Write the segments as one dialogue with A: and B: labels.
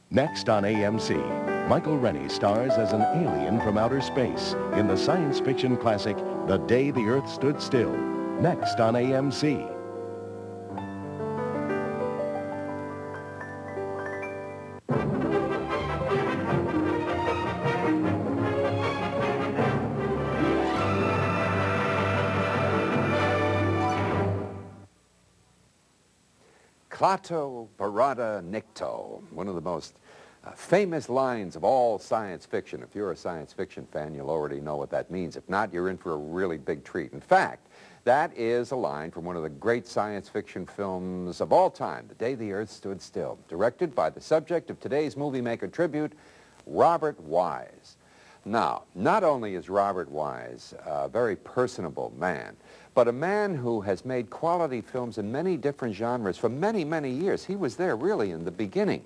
A: Next on AMC, Michael Rennie stars as an alien from outer space in the science fiction classic, The Day the Earth Stood Still. Next on AMC.
B: Klaatu Barada Nikto, one of the most famous lines of all science fiction. If you're a science fiction fan, you'll already know what that means. If not, you're in for a really big treat. In fact, that is a line from one of the great science fiction films of all time, The Day the Earth Stood Still, directed by the subject of today's Movie Maker Tribute, Robert Wise. Now, not only is Robert Wise a very personable man, but a man who has made quality films in many different genres for many, many years. He was there really in the beginning.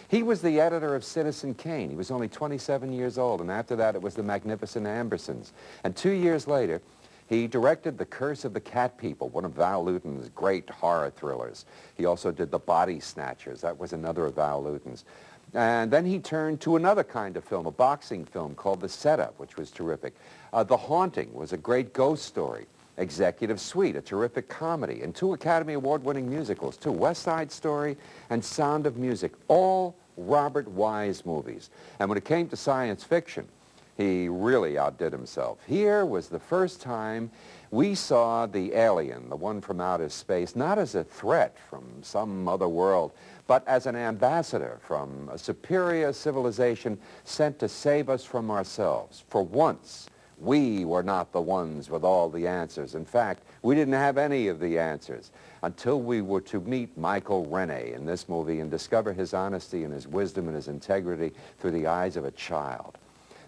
B: He was the editor of Citizen Kane. He was only 27 years old, and after that it was The Magnificent Ambersons. And 2 years later, he directed The Curse of the Cat People, one of Val Lewton's great horror thrillers. He also did The Body Snatchers. That was another of Val Lewton's. And then he turned to another kind of film, a boxing film called The Setup, which was terrific. The Haunting was a great ghost story. Executive Suite, a terrific comedy, and 2 Academy Award-winning musicals, 2 West Side Story and Sound of Music, all Robert Wise movies. And when it came to science fiction, he really outdid himself. Here was the first time we saw the alien, the one from outer space, not as a threat from some other world, but as an ambassador from a superior civilization sent to save us from ourselves. For once, we were not the ones with all the answers. In fact, we didn't have any of the answers until we were to meet Michael Rennie in this movie and discover his honesty and his wisdom and his integrity through the eyes of a child.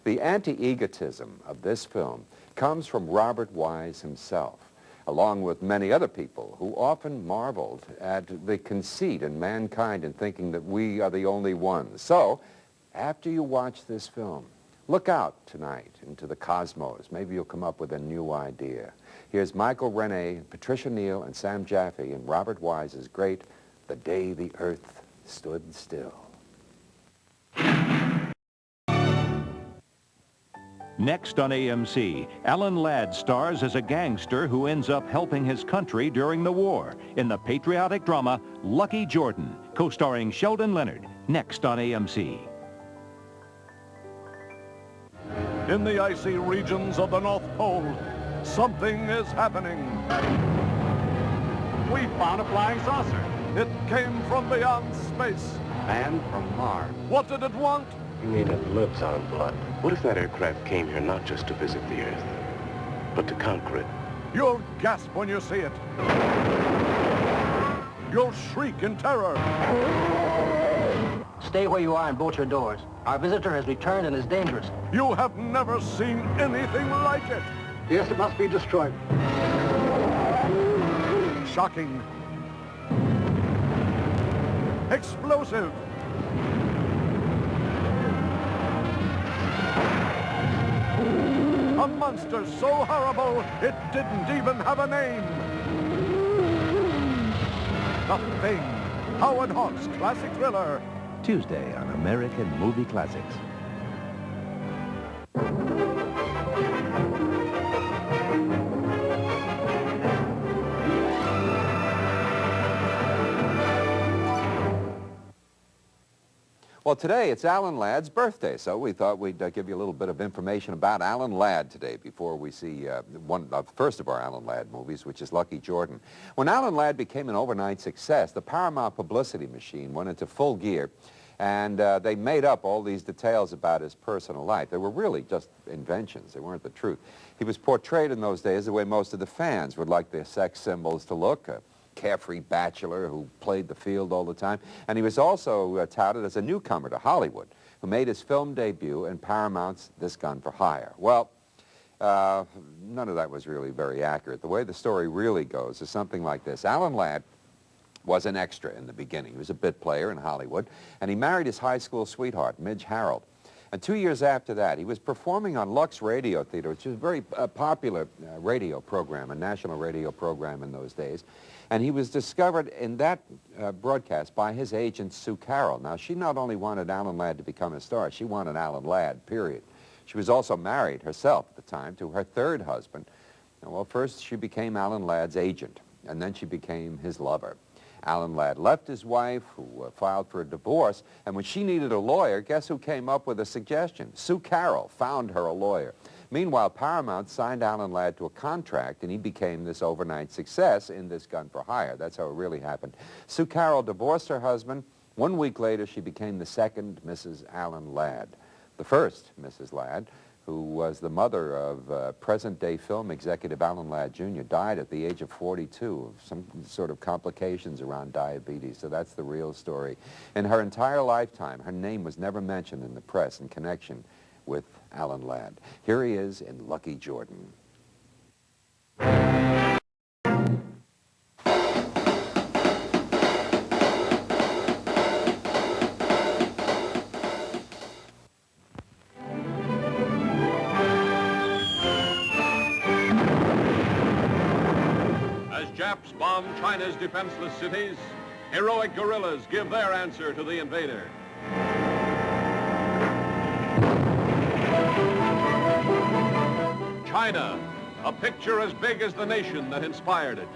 B: The anti-egotism of this film comes from Robert Wise himself, along with many other people who often marveled at the conceit in mankind in thinking that we are the only ones. So, after you watch this film, look out tonight into the cosmos. Maybe you'll come up with a new idea. Here's Michael Rennie, Patricia Neal, and Sam Jaffe in Robert Wise's great The Day the Earth Stood Still.
C: Next on AMC, Alan Ladd stars as a gangster who ends up helping his country during the war in the patriotic drama Lucky Jordan, co-starring Sheldon Leonard. Next on AMC.
D: In the icy regions of the North Pole, something is happening. We found a flying saucer. It came from beyond space.
E: And from Mars.
D: What did it want?
E: You mean it lives on blood? What if that aircraft came here not just to visit the Earth, but to conquer it?
D: You'll gasp when you see it. You'll shriek in terror.
F: Stay where you are and bolt your doors. Our visitor has returned and is dangerous.
D: You have never seen anything like it.
F: Yes, it must be destroyed.
D: Shocking. Explosive. A monster so horrible, it didn't even have a name. The Thing. Howard Hawks' classic thriller.
A: Tuesday on American Movie Classics.
B: Well, today it's Alan Ladd's birthday, so we thought we'd give you a little bit of information about Alan Ladd today before we see one of the first of our Alan Ladd movies, which is Lucky Jordan. When Alan Ladd became an overnight success, the Paramount publicity machine went into full gear, and they made up all these details about his personal life. They were really just inventions. They weren't the truth. He was portrayed in those days the way most of the fans would like their sex symbols to look. Carefree bachelor who played the field all the time. And he was also touted as a newcomer to Hollywood, who made his film debut in Paramount's This Gun for Hire. Well, none of that was really very accurate. The way the story really goes is something like this. Alan Ladd was an extra in the beginning. He was a bit player in Hollywood, and he married his high school sweetheart, Midge Harold. And 2 years after that, he was performing on Lux Radio Theater, which was a very popular radio program, a national radio program in those days. And he was discovered in that broadcast by his agent, Sue Carroll. Now, she not only wanted Alan Ladd to become a star, she wanted Alan Ladd, period. She was also married herself at the time to her third husband. Well, first she became Alan Ladd's agent, and then she became his lover. Alan Ladd left his wife, who filed for a divorce, and when she needed a lawyer, guess who came up with a suggestion? Sue Carroll found her a lawyer. Meanwhile, Paramount signed Alan Ladd to a contract, and he became this overnight success in this gun for hire. That's how it really happened. Sue Carroll divorced her husband. 1 week later, she became the second Mrs. Alan Ladd. The first Mrs. Ladd, who was the mother of present-day film executive Alan Ladd Jr., died at the age of 42 of some sort of complications around diabetes. So that's the real story. In her entire lifetime, her name was never mentioned in the press in connection with Alan Ladd. Here he is in Lucky Jordan.
D: Japs bomb China's defenseless cities, heroic guerrillas give their answer to the invader. China, a picture as big as the nation that inspired it.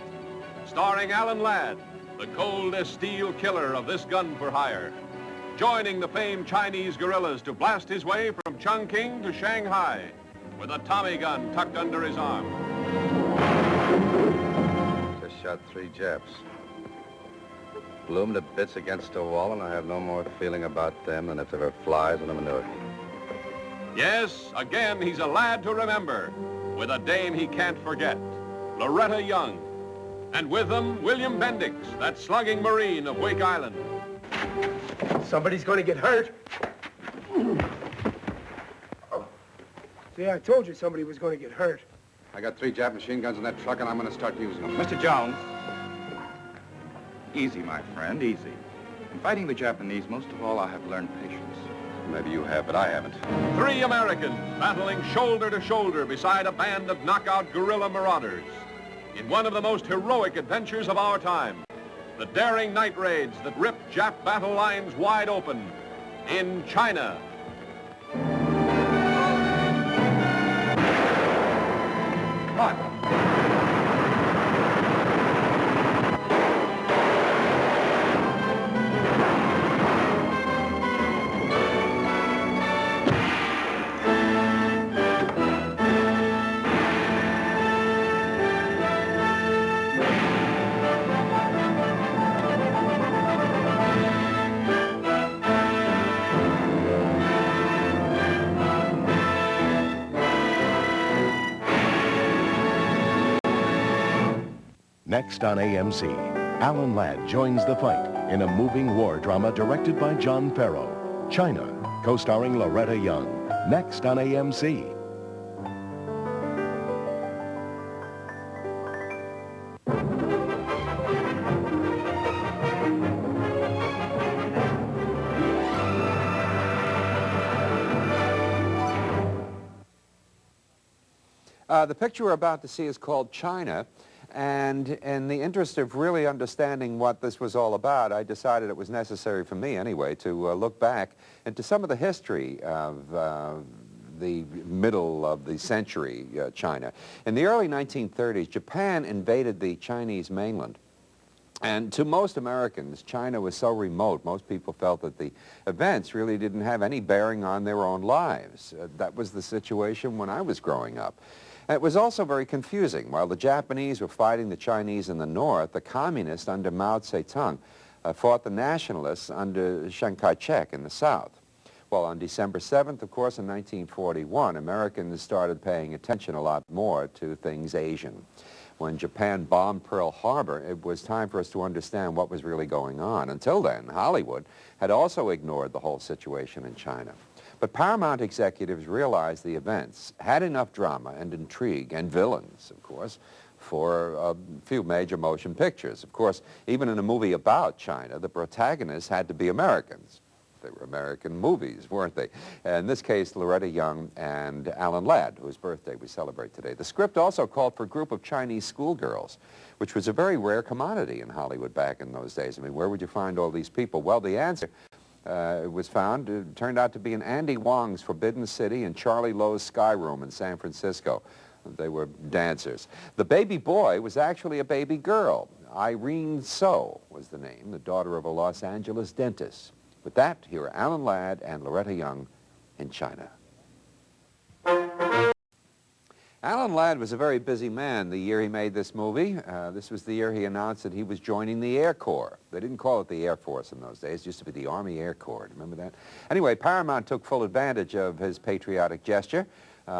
D: Starring Alan Ladd, the cold as steel killer of this gun for hire. Joining the famed Chinese guerrillas to blast his way from Chongqing to Shanghai with a Tommy gun tucked under his arm.
G: Shot 3 Japs. Blew them to bits against a wall, and I have no more feeling about them than if they were flies in a manure heap.
D: Yes, again, he's a lad to remember, with a dame he can't forget, Loretta Young. And with them, William Bendix, that slugging Marine of Wake Island.
H: Somebody's going to get hurt. See, I told you somebody was going to get hurt.
G: I got 3 Jap machine guns in that truck, and I'm going to start using them.
I: Mr. Jones. Easy, my friend, easy. In fighting the Japanese, most of all, I have learned patience.
G: Maybe you have, but I haven't.
D: 3 Americans battling shoulder to shoulder beside a band of knockout guerrilla marauders in one of the most heroic adventures of our time. The daring night raids that ripped Jap battle lines wide open in China. Cut.
A: Next on AMC, Alan Ladd joins the fight in a moving war drama directed by John Farrow. China, co-starring Loretta Young. Next on AMC.
B: The picture we're about to see is called China. And in the interest of really understanding what this was all about, I decided it was necessary for me anyway to look back into some of the history of the middle of the century China. In the early 1930s, Japan invaded the Chinese mainland. And to most Americans, China was so remote, most people felt that the events really didn't have any bearing on their own lives. That was the situation when I was growing up. It was also very confusing. While the Japanese were fighting the Chinese in the north, the communists under Mao Zedong fought the nationalists under Chiang Kai-shek in the south. Well, on December 7th, of course, in 1941, Americans started paying attention a lot more to things Asian. When Japan bombed Pearl Harbor, it was time for us to understand what was really going on. Until then, Hollywood had also ignored the whole situation in China. But Paramount executives realized the events had enough drama and intrigue and villains, of course, for a few major motion pictures. Of course, even in a movie about China, the protagonists had to be Americans. They were American movies, weren't they? In this case, Loretta Young and Alan Ladd, whose birthday we celebrate today. The script also called for a group of Chinese schoolgirls, which was a very rare commodity in Hollywood back in those days. I mean, where would you find all these people? Well, the answer was found. It turned out to be in Andy Wong's Forbidden City and Charlie Lowe's Sky Room in San Francisco. They were dancers. The baby boy was actually a baby girl. Irene So was the name, the daughter of a Los Angeles dentist. With that, here are Alan Ladd and Loretta Young in China. Alan Ladd was a very busy man the year he made this movie. This was the year he announced that he was joining the Air Corps. They didn't call it the Air Force in those days. It used to be the Army Air Corps. Remember that? Anyway, Paramount took full advantage of his patriotic gesture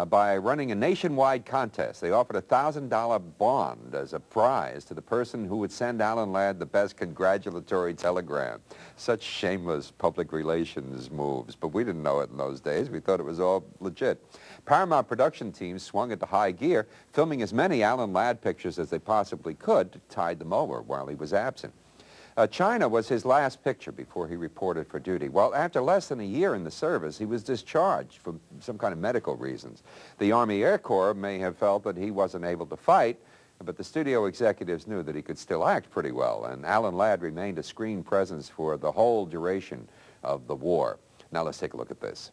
B: by running a nationwide contest. They offered a $1,000 bond as a prize to the person who would send Alan Ladd the best congratulatory telegram. Such shameless public relations moves, but we didn't know it in those days. We thought it was all legit. Paramount production teams swung into high gear, filming as many Alan Ladd pictures as they possibly could to tide them over while he was absent. China was his last picture before he reported for duty. Well, after less than a year in the service, he was discharged for some kind of medical reasons. The Army Air Corps may have felt that he wasn't able to fight, but the studio executives knew that he could still act pretty well, and Alan Ladd remained a screen presence for the whole duration of the war. Now let's take a look at this.